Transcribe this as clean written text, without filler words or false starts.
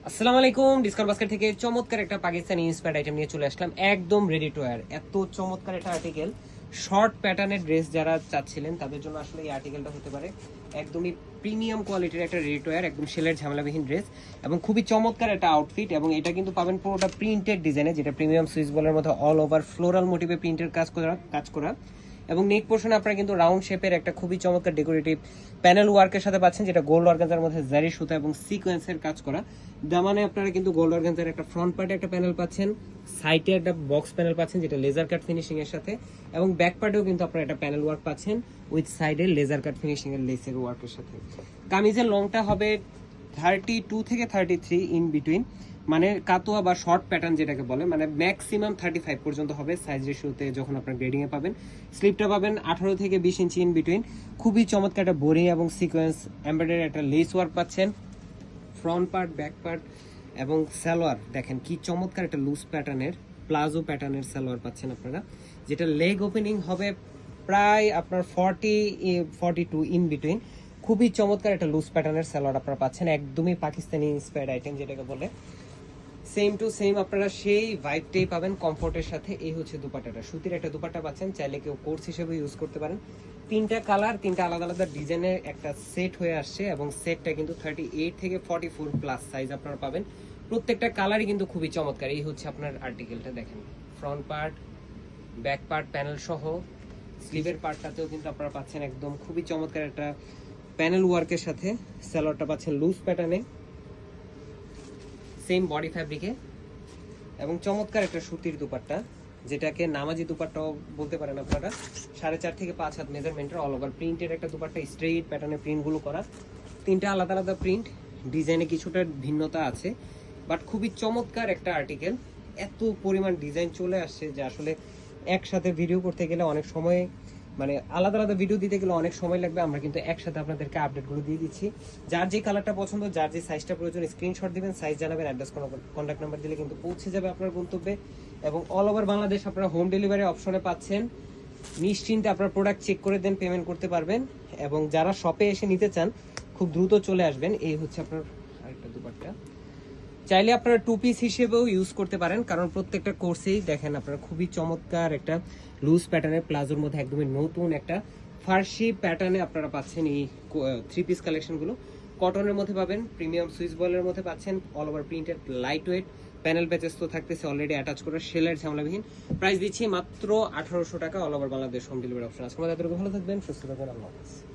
আসসালামু আলাইকুম। Discount basket থেকে চমৎকার একটা পাকিস্তানি ইন্সপায়ার্ড আইটেম নিয়ে চলে আসলাম, একদম রেডি টু ওয়্যার। এত চমৎকার একটা আর্টিকেল, শর্ট প্যাটার্নের ড্রেস যারা চাচ্ছিলেন তাদের জন্য আসলে এই আর্টিকেলটা হতে পারে। একদমই প্রিমিয়াম কোয়ালিটির একটা রেডি টু ওয়্যার, একদম সেলের ঝামেলাবিহীন ড্রেস এবং খুবই চমৎকার একটা আউটফিট। এবং এটা কিন্তু পাবেন পুরোটা প্রিন্টেড ডিজাইনে, যেটা প্রিমিয়াম সুইস বলের মধ্যে অল ওভার ফ্লোরাল মোটিভে প্রিন্টের কাজ করা এবং নেক পোর্শনে আপনারা কিন্তু রাউন্ড শেপের একটা খুবই চমৎকার ডেকোরেটিভ প্যানেল ওয়ার্কের সাথে পাচ্ছেন, যেটা গোল্ড অর্গানজার মধ্যে জারি সুতা এবং সিকোয়েন্সের কাজ করা। দামানে আপনারা কিন্তু গোল্ড অর্গানজার একটা ফ্রন্ট পার্টে একটা প্যানেল পাচ্ছেন, সাইডে একটা বক্স প্যানেল পাচ্ছেন যেটা লেজার কাট ফিনিশিং এর সাথে, এবং ব্যাক পার্টেও কিন্তু আপনারা একটা প্যানেল ওয়ার্ক পাচ্ছেন উইথ সাইডে লেজার কাট ফিনিশিং এর লেসের ওয়ার্কের সাথে। কামিজের লংটা হবে 32 থেকে 33 ইন বিটুইন, মানে কাতোয়া বা শর্ট প্যাটার্ন যেটাকে বলে, মানে ম্যাক্সিমাম 35 পর্যন্ত হবে সাইজ রেশিওতে যখন আপনার গ্রেডিং এ পাবেন। স্লিপটা পাবেন 18 থেকে 20 ইঞ্চি ইন বিটুইন। খুবই চমৎকার একটা বোরিং এবং সিকোয়েন্স এমব্রয়ডারি একটা লেস ওয়ার্ক পাচ্ছেন, ফ্রন্ট পার্ট, ব্যাক পার্ট এবং সালোয়ার দেখেন কি চমৎকার একটা লুজ প্যাটার্নের প্লাজো প্যাটার্নের সালোয়ার পাচ্ছেন আপনারা, যেটা লেগ ওপেনিং হবে প্রায় আপনার 42 ইন বিটুইন। খুবই চমৎকার একটা লুজ প্যাটার্নের সালোয়ার আপনারা পাচ্ছেন, একদমই পাকিস্তানি ইন্সপায়ার্ড আইটেম যেটাকে বলে। সেম টু সেম আপনারা সেই ভাইবটাই পাবেন কমফোর্টের সাথে। এই হচ্ছে দুপাট্টাটা, সুতির একটা দুপাট্টা পাচ্ছেন, চাইলে কেউ কোর্স হিসেবে ইউজ করতে পারেন। তিনটা কালার, তিনটা আলাদা আলাদা ডিজাইনের একটা সেট হয়ে আসছে এবং সেটটা কিন্তু 38 থেকে 44 প্লাস সাইজ আপনারা পাবেন। প্রত্যেকটা কালারই কিন্তু খুবই চমৎকার। এই হচ্ছে আপনার আর্টিকেলটা দেখেন, front part, back part panel সহ, স্লিভের পার্টটাতেও কিন্তু আপনারা পাচ্ছেন একদম খুবই চমৎকার একটা প্যানেল ওয়ার্কের সাথে। সালোয়ারটা পাচ্ছেন লুজ প্যাটার্নে, সেম বডি ফ্যাব্রিকে এবং চমৎকার একটা সুতির দুপাট্টা, যেটাকে নামাজি দুপাট্টাও বলতে পারেন আপনারা। 4.5 থেকে 5 হাত মেজারমেন্টের অল ওভার প্রিন্টের একটা দুপাট্টা, স্ট্রেইট প্যাটার্নের প্রিন্টগুলো করা। তিনটা আলাদা আলাদা প্রিন্ট, ডিজাইনে কিছুটা ভিন্নতা আছে, বাট খুবই চমৎকার একটা আর্টিকেল। এত পরিমাণ ডিজাইন চলে আসছে যে আসলে একসাথে ভিডিও করতে গেলে অনেক সময়, মানে আলাদা আলাদা ভিডিও দিতে গেলে অনেক সময় লাগবে। আমরা কিন্তু একসাথে আপনাদেরকে আপডেটগুলো দিয়ে দিচ্ছি। যার যে কালারটা পছন্দ, যার যে সাইজটা প্রয়োজন, স্ক্রিনশট দিবেন, সাইজ জানাবেন, অ্যাড্রেস কন্ট্যাক্ট নাম্বার দিলে কিন্তু পৌঁছে যাবে আপনার গন্তব্যে। এবং অল ওভার বাংলাদেশ আপনারা হোম ডেলিভারি অপশনে পাচ্ছেন। নিশ্চিন্তে আপনার প্রোডাক্ট চেক করে দেন, পেমেন্ট করতে পারবেন। এবং যারা শপে এসে নিতে চান খুব দ্রুত চলে আসবেন। এই হচ্ছে আপনার আরেকটা দুপাট্টা, চাইলে আপনারা টু পিস হিসেবেও ইউজ করতে পারেন, কারণ প্রত্যেকটা কোর্সেই দেখেন আপনারা খুবই চমৎকার একটা লুজ প্যাটার্নের প্লাজোর মধ্যে একদমই নতুন একটা ফার্সি প্যাটার্নে আপনারা পাচ্ছেন এই থ্রি পিস কালেকশনগুলো। কটনের মধ্যে পাবেন, প্রিমিয়াম সুইস বয়েলের মধ্যে পাচ্ছেন, all over printed light weight panel patches তো থাকতেছে অলরেডি অ্যাটাচ করে, সেলের ঝামেলাবিহীন। প্রাইস দিচ্ছি মাত্র 1800 টাকা, all over Bangladesh home delivery option. আজকে আমাদের ভালো থাকবেন, সুস্থ থাকবেন, আল্লাহ হাফেজ।